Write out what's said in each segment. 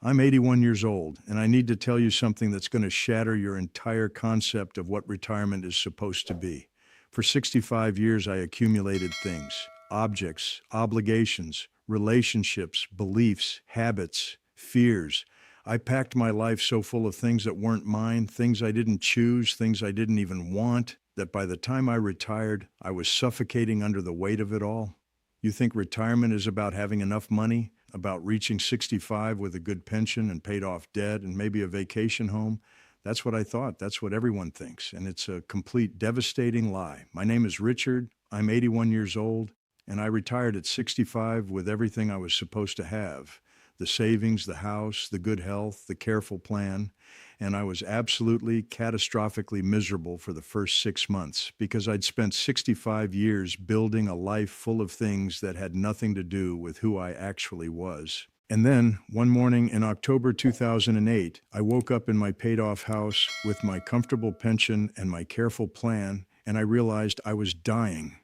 I'm 81 years old, and I need to tell you something that's going to shatter your entire concept of what retirement is supposed to be. For 65 years, I accumulated things, objects, obligations, relationships, beliefs, habits, fears. I packed my life so full of things that weren't mine, things I didn't choose, things I didn't even want, that by the time I retired, I was suffocating under the weight of it all. You think retirement is about having enough money, about reaching 65 with a good pension and paid off debt and maybe a vacation home? That's what I thought. That's what everyone thinks. And it's a complete devastating lie. My name is Richard. I'm 81 years old, and I retired at 65 with everything I was supposed to have: the savings, the house, the good health, the careful plan. And I was absolutely catastrophically miserable for the first 6 months because I'd spent 65 years building a life full of things that had nothing to do with who I actually was. And then, one morning in October 2008, I woke up in my paid off house with my comfortable pension and my careful plan, and I realized I was dying.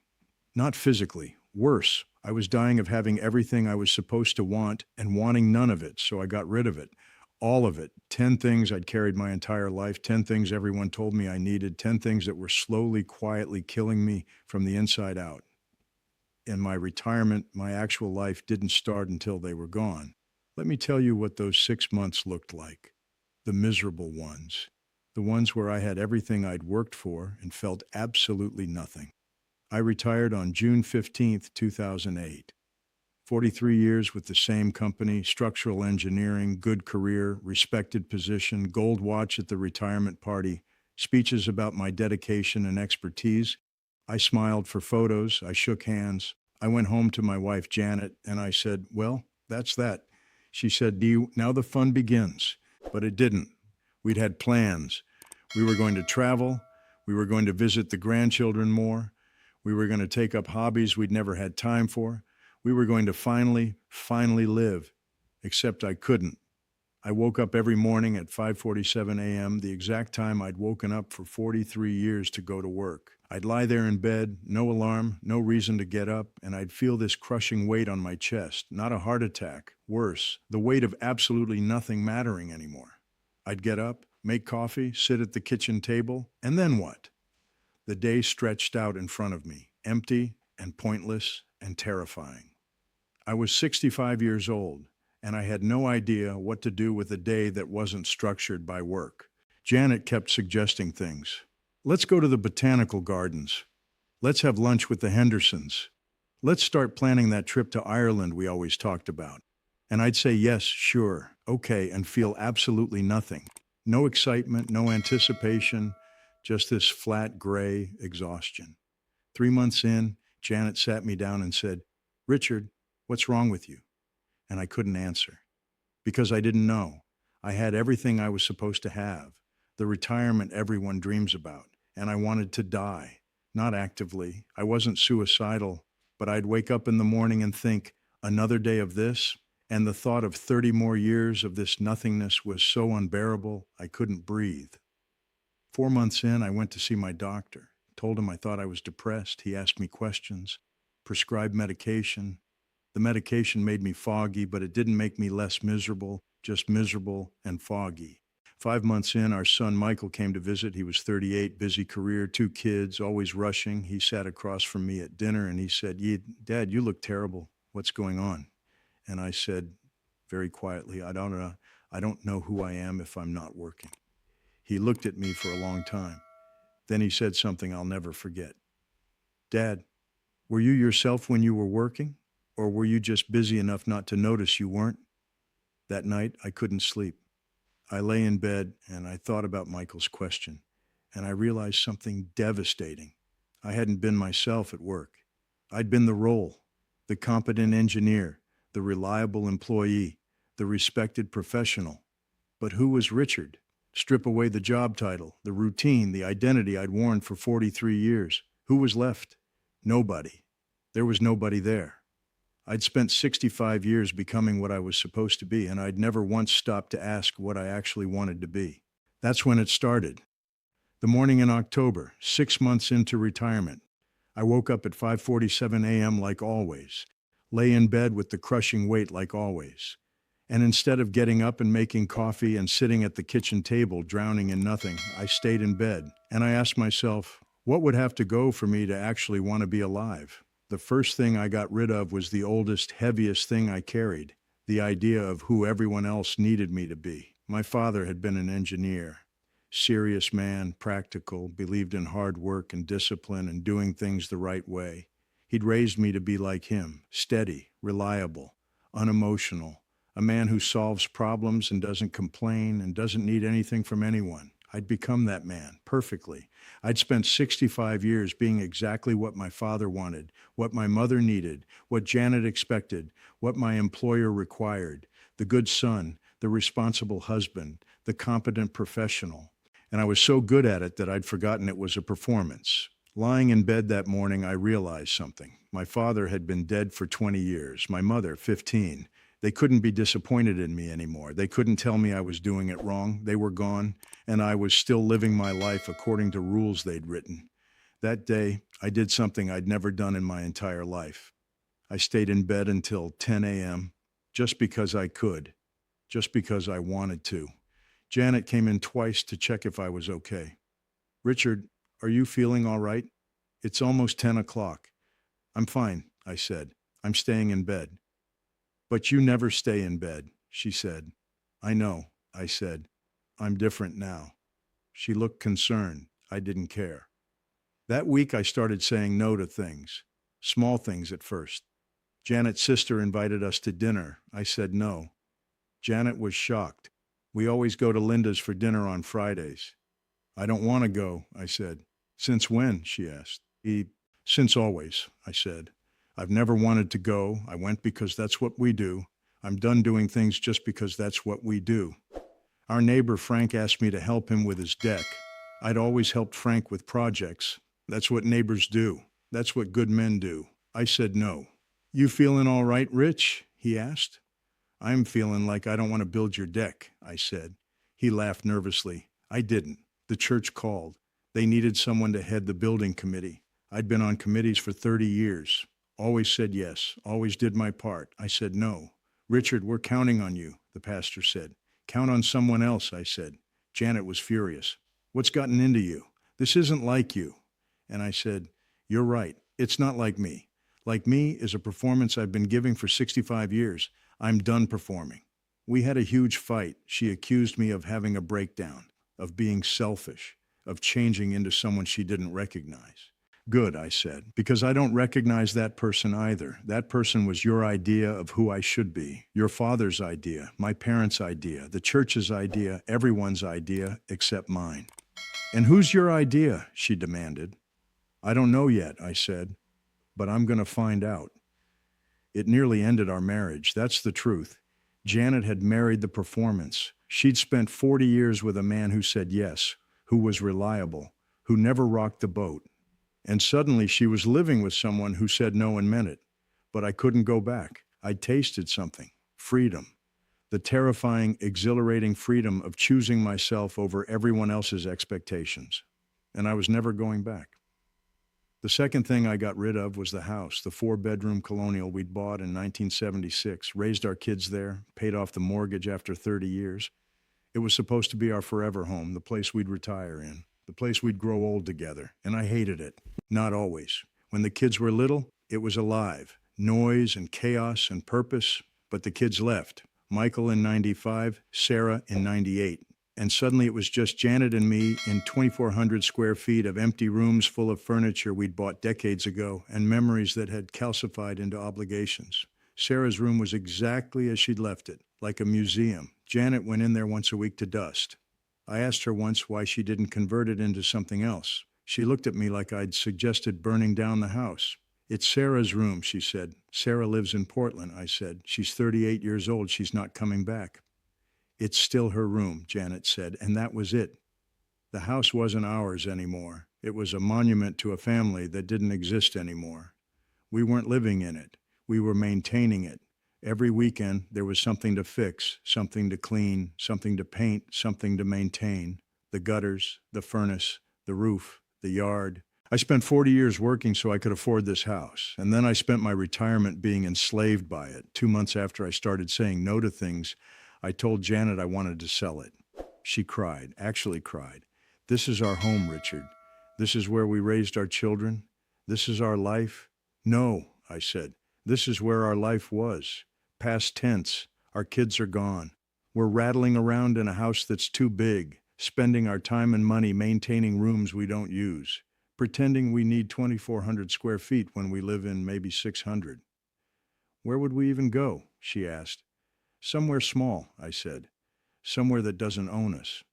Not physically, worse. I was dying of having everything I was supposed to want and wanting none of it, so I got rid of it. All of it. 10 things I'd carried my entire life, 10 things everyone told me I needed, 10 things that were slowly, quietly killing me from the inside out. In my retirement, my actual life didn't start until they were gone. Let me tell you what those 6 months looked like. The miserable ones. The ones where I had everything I'd worked for and felt absolutely nothing. I retired on June 15th, 2008. 43 years with the same company, structural engineering, good career, respected position, gold watch at the retirement party, speeches about my dedication and expertise. I smiled for photos, I shook hands. I went home to my wife Janet and I said, "Well, that's that." She said, Now the fun begins." But it didn't. We'd had plans. We were going to travel. We were going to visit the grandchildren more. We were going to take up hobbies we'd never had time for. We were going to finally live. Except I couldn't. I woke up every morning at 5:47 a.m., the exact time I'd woken up for 43 years to go to work. I'd lie there in bed, no alarm, no reason to get up, and I'd feel this crushing weight on my chest. Not a heart attack, worse, the weight of absolutely nothing mattering anymore. I'd get up, make coffee, sit at the kitchen table, and then what? The day stretched out in front of me, empty and pointless and terrifying. I was 65 years old, and I had no idea what to do with a day that wasn't structured by work. Janet kept suggesting things. Let's go to the botanical gardens. Let's have lunch with the Hendersons. Let's start planning that trip to Ireland we always talked about. And I'd say yes, sure, okay, and feel absolutely nothing. No excitement, no anticipation, just this flat gray exhaustion. 3 months in, Janet sat me down and said, "Richard, what's wrong with you?" And I couldn't answer because I didn't know. I had everything I was supposed to have, the retirement everyone dreams about, and I wanted to die. Not actively. I wasn't suicidal, but I'd wake up in the morning and think, another day of this? And the thought of 30 more years of this nothingness was so unbearable, I couldn't breathe. 4 months in, I went to see my doctor. Told him I thought I was depressed. He asked me questions, prescribed medication. The medication made me foggy, but it didn't make me less miserable, just miserable and foggy. 5 months in, our son Michael came to visit. He was 38, busy career, 2 kids, always rushing. He sat across from me at dinner and he said, Dad, you look terrible. What's going on?" And I said very quietly, I don't know who I am if I'm not working." He looked at me for a long time. Then he said something I'll never forget. "Dad, were you yourself when you were working? Or were you just busy enough not to notice you weren't?" That night, I couldn't sleep. I lay in bed and I thought about Michael's question, and I realized something devastating. I hadn't been myself at work. I'd been the role, the competent engineer, the reliable employee, the respected professional. But who was Richard? Strip away the job title, the routine, the identity I'd worn for 43 years. Who was left? Nobody. There was nobody there. I'd spent 65 years becoming what I was supposed to be, and I'd never once stopped to ask what I actually wanted to be. That's when it started. The morning in October, 6 months into retirement. I woke up at 5:47 a.m. like always, lay in bed with the crushing weight like always. And instead of getting up and making coffee and sitting at the kitchen table drowning in nothing, I stayed in bed. And I asked myself, what would have to go for me to actually want to be alive? The first thing I got rid of was the oldest, heaviest thing I carried, the idea of who everyone else needed me to be. My father had been an engineer. Serious man, practical, believed in hard work and discipline and doing things the right way. He'd raised me to be like him, steady, reliable, unemotional, a man who solves problems and doesn't complain and doesn't need anything from anyone. I'd become that man, perfectly. I'd spent 65 years being exactly what my father wanted, what my mother needed, what Janet expected, what my employer required, the good son, the responsible husband, the competent professional. And I was so good at it that I'd forgotten it was a performance. Lying in bed that morning, I realized something. My father had been dead for 20 years, my mother 15. They couldn't be disappointed in me anymore. They couldn't tell me I was doing it wrong. They were gone, and I was still living my life according to rules they'd written. That day, I did something I'd never done in my entire life. I stayed in bed until 10 a.m., just because I could, just because I wanted to. Janet came in twice to check if I was okay. Richard, are you feeling all right? It's almost 10 o'clock. I'm fine, I said. I'm staying in bed. But you never stay in bed, she said. I know, I said. I'm different now. She looked concerned. I didn't care. That week I started saying no to things. Small things at first. Janet's sister invited us to dinner. I said no. Janet was shocked. We always go to Linda's for dinner on Fridays. I don't want to go, I said. Since when? She asked. Since always, I said. I've never wanted to go. I went because that's what we do. I'm done doing things just because that's what we do. Our neighbor Frank asked me to help him with his deck. I'd always helped Frank with projects. That's what neighbors do. That's what good men do. I said no. You feeling all right, Rich? He asked. I'm feeling like I don't want to build your deck, I said. He laughed nervously. I didn't. The church called. They needed someone to head the building committee. I'd been on committees for 30 years. Always said yes, always did my part. I said no. Richard, we're counting on you, the pastor said. Count on someone else, I said. Janet was furious. What's gotten into you? This isn't like you. And I said, you're right. It's not like me. Like me is a performance I've been giving for 65 years. I'm done performing. We had a huge fight. She accused me of having a breakdown, of being selfish, of changing into someone she didn't recognize. Good, I said, because I don't recognize that person either. That person was your idea of who I should be, your father's idea, my parents' idea, the church's idea, everyone's idea except mine. And who's your idea? She demanded. I don't know yet, I said, but I'm going to find out. It nearly ended our marriage. That's the truth. Janet had married the performance. She'd spent 40 years with a man who said yes, who was reliable, who never rocked the boat. And suddenly she was living with someone who said no and meant it. But I couldn't go back. I'd tasted something. Freedom. The terrifying, exhilarating freedom of choosing myself over everyone else's expectations. And I was never going back. The second thing I got rid of was the house, the 4-bedroom colonial we'd bought in 1976, raised our kids there, paid off the mortgage after 30 years. It was supposed to be our forever home, the place we'd retire in, the place we'd grow old together, and I hated it. Not always. When the kids were little, it was alive, noise and chaos and purpose, but the kids left. Michael in 95, Sarah in 98. And suddenly it was just Janet and me in 2,400 square feet of empty rooms full of furniture we'd bought decades ago and memories that had calcified into obligations. Sarah's room was exactly as she'd left it, like a museum. Janet went in there once a week to dust. I asked her once why she didn't convert it into something else. She looked at me like I'd suggested burning down the house. It's Sarah's room, she said. Sarah lives in Portland, I said. She's 38 years old. She's not coming back. It's still her room, Janet said, and that was it. The house wasn't ours anymore. It was a monument to a family that didn't exist anymore. We weren't living in it. We were maintaining it. Every weekend, there was something to fix, something to clean, something to paint, something to maintain. The gutters, the furnace, the roof, the yard. I spent 40 years working so I could afford this house, and then I spent my retirement being enslaved by it. 2 months after I started saying no to things, I told Janet I wanted to sell it. She cried, actually cried. This is our home, Richard. This is where we raised our children. This is our life. No, I said. This is where our life was. Past tense. Our kids are gone. We're rattling around in a house that's too big, spending our time and money maintaining rooms we don't use, pretending we need 2,400 square feet when we live in maybe 600. Where would we even go? She asked. Somewhere small, I said. Somewhere that doesn't own us.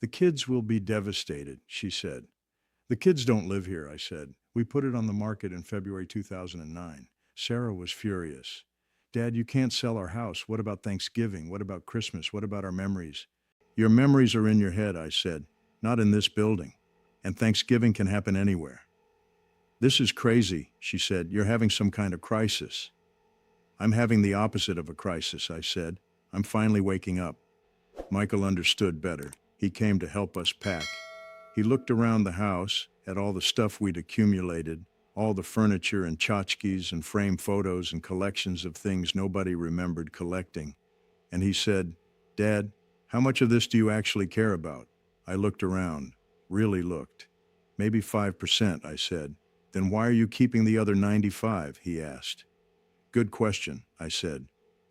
The kids will be devastated, she said. The kids don't live here, I said. We put it on the market in February 2009. Sarah was furious. Dad, you can't sell our house. What about Thanksgiving? What about Christmas? What about our memories? Your memories are in your head, I said, not in this building. And Thanksgiving can happen anywhere. This is crazy, she said. You're having some kind of crisis. I'm having the opposite of a crisis, I said. I'm finally waking up. Michael understood better. He came to help us pack. He looked around the house at all the stuff we'd accumulated, all the furniture and tchotchkes and framed photos and collections of things nobody remembered collecting. And he said, Dad, how much of this do you actually care about? I looked around, really looked. Maybe 5%, I said. Then why are you keeping the other 95? He asked. Good question, I said.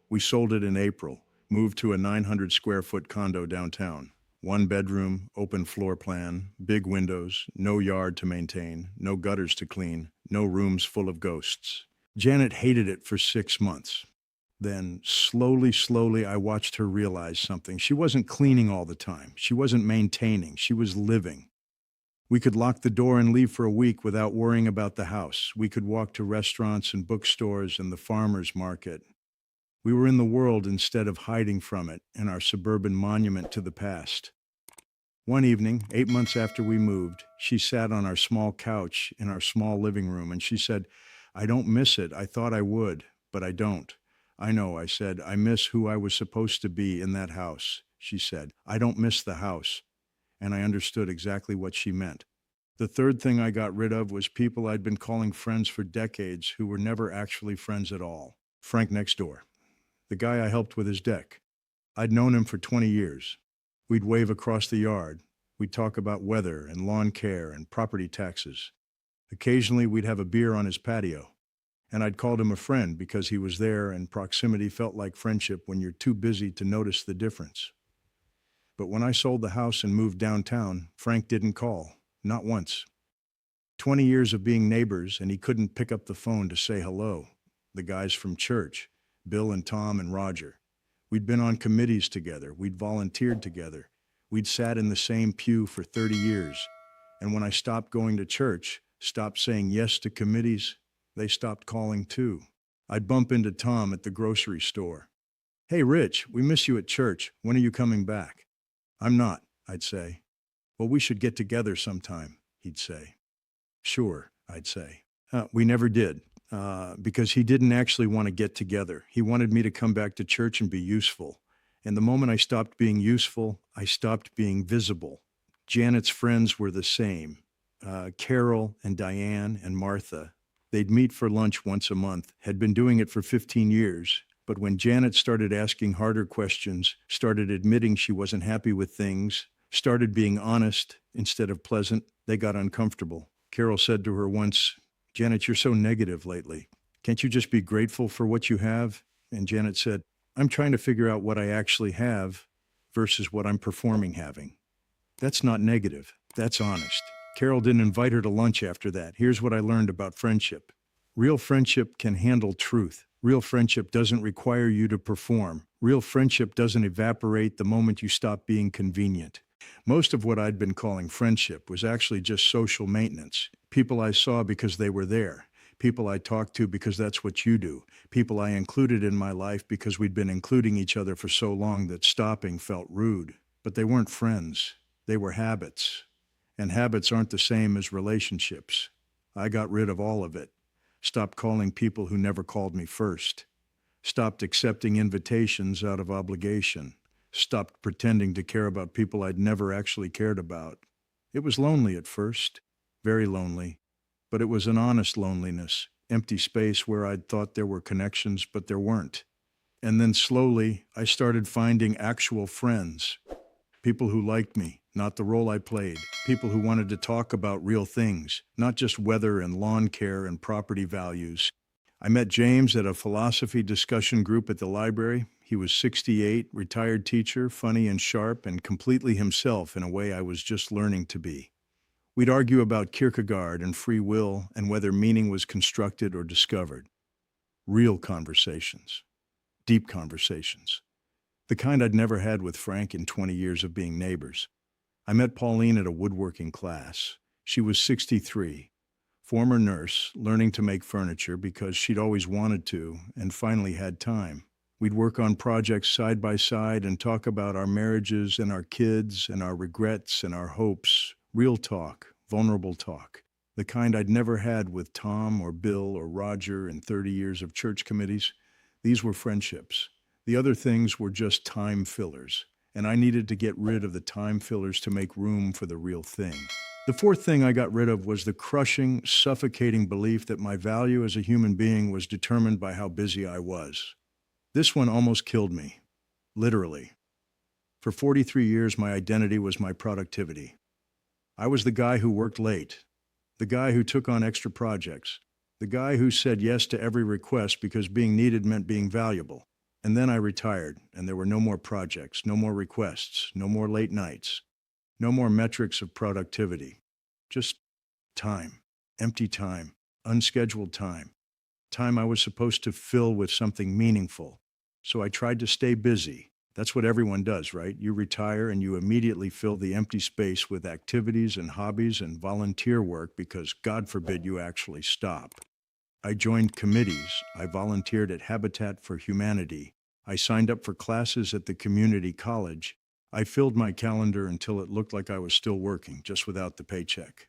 We sold it in April, moved to a 900 square foot condo downtown. 1 bedroom, open floor plan, big windows, no yard to maintain, no gutters to clean, no rooms full of ghosts. Janet hated it for 6 months. Then, slowly, I watched her realize something. She wasn't cleaning all the time. She wasn't maintaining. She was living. We could lock the door and leave for a week without worrying about the house. We could walk to restaurants and bookstores and the farmer's market. We were in the world instead of hiding from it in our suburban monument to the past. One evening, 8 months after we moved, she sat on our small couch in our small living room and she said, I don't miss it. I thought I would, but I don't. I know, I said. I miss who I was supposed to be in that house, she said. I don't miss the house. And I understood exactly what she meant. The third thing I got rid of was people I'd been calling friends for decades who were never actually friends at all. Frank next door, the guy I helped with his deck. I'd known him for 20 years. We'd wave across the yard. We'd talk about weather and lawn care and property taxes. Occasionally, we'd have a beer on his patio. And I'd called him a friend because he was there and proximity felt like friendship when you're too busy to notice the difference. But when I sold the house and moved downtown, Frank didn't call, not once. 20 years of being neighbors and he couldn't pick up the phone to say hello. The guys from church, Bill and Tom and Roger. We'd been on committees together. We'd volunteered together. We'd sat in the same pew for 30 years. And when I stopped going to church, stopped saying yes to committees, they stopped calling too. I'd bump into Tom at the grocery store. Hey, Rich, we miss you at church. When are you coming back? I'm not, I'd say. Well, we should get together sometime, he'd say. Sure, I'd say. We never did. Because he didn't actually want to get together. He wanted me to come back to church and be useful. And the moment I stopped being useful, I stopped being visible. Janet's friends were the same. Carol and Diane and Martha. They'd meet for lunch once a month, had been doing it for 15 years. But when Janet started asking harder questions, started admitting she wasn't happy with things, started being honest instead of pleasant, they got uncomfortable. Carol said to her once, Janet, you're so negative lately. Can't you just be grateful for what you have? And Janet said, I'm trying to figure out what I actually have versus what I'm performing having. That's not negative. That's honest. Carol didn't invite her to lunch after that. Here's what I learned about friendship. Real friendship can handle truth. Real friendship doesn't require you to perform. Real friendship doesn't evaporate the moment you stop being convenient. Most of what I'd been calling friendship was actually just social maintenance. People I saw because they were there. People I talked to because that's what you do. People I included in my life because we'd been including each other for so long that stopping felt rude. But they weren't friends. They were habits. And habits aren't the same as relationships. I got rid of all of it. Stopped calling people who never called me first. Stopped accepting invitations out of obligation. Stopped pretending to care about people I'd never actually cared about. It was lonely at first. very lonely. But it was an honest loneliness, empty space where I'd thought there were connections, but there weren't. And then slowly, I started finding actual friends, people who liked me, not the role I played, people who wanted to talk about real things, not just weather and lawn care and property values. I met James at a philosophy discussion group at the library. He was 68, retired teacher, funny and sharp, and completely himself in a way I was just learning to be. We'd argue about Kierkegaard and free will and whether meaning was constructed or discovered. Real conversations, deep conversations. The kind I'd never had with Frank in 20 years of being neighbors. I met Pauline at a woodworking class. She was 63, former nurse, learning to make furniture because she'd always wanted to and finally had time. We'd work on projects side by side and talk about our marriages and our kids and our regrets and our hopes. Real talk, vulnerable talk. The kind I'd never had with Tom or Bill or Roger in 30 years of church committees. These were friendships. The other things were just time fillers, and I needed to get rid of the time fillers to make room for the real thing. The fourth thing I got rid of was the crushing, suffocating belief that my value as a human being was determined by how busy I was. This one almost killed me, literally. For 43 years, my identity was my productivity. I was the guy who worked late, the guy who took on extra projects, the guy who said yes to every request because being needed meant being valuable. And then I retired, and there were no more projects, no more requests, no more late nights, no more metrics of productivity. Just time, empty time, unscheduled time, time I was supposed to fill with something meaningful. So I tried to stay busy. That's what everyone does, right? You retire and you immediately fill the empty space with activities and hobbies and volunteer work because God forbid you actually stop. I joined committees. I volunteered at Habitat for Humanity. I signed up for classes at the community college. I filled my calendar until it looked like I was still working, just without the paycheck.